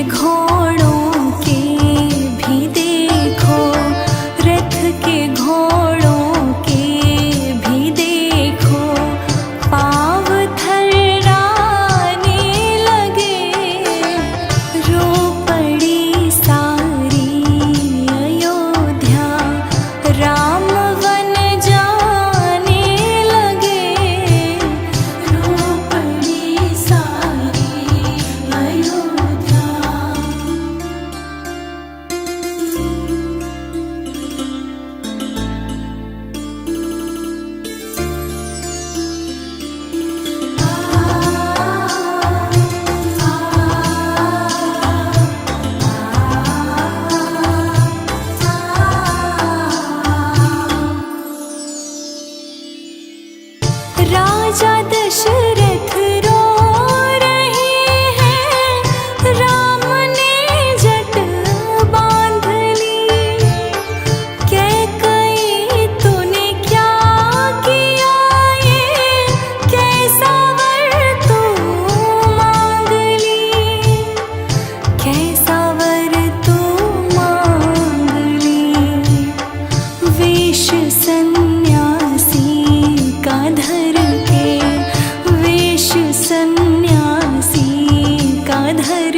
घोड़ों के भी देखो, रथ के घोड़ों के भी देखो, पाँव थर्राने लगे। रो पड़ी सारी अयोध्या, राम वन जाने लगे। रो पड़ी सारी अयोध्या। राजा दशरथ रो रहे हैं, राम ने जट बांध ली। कैकई तूने क्या किया ये, कैसा वर तू मांग ली। कैसा वर तू मांग ली। वेश सन्यासी का धर के, वेश सन्यासी का धर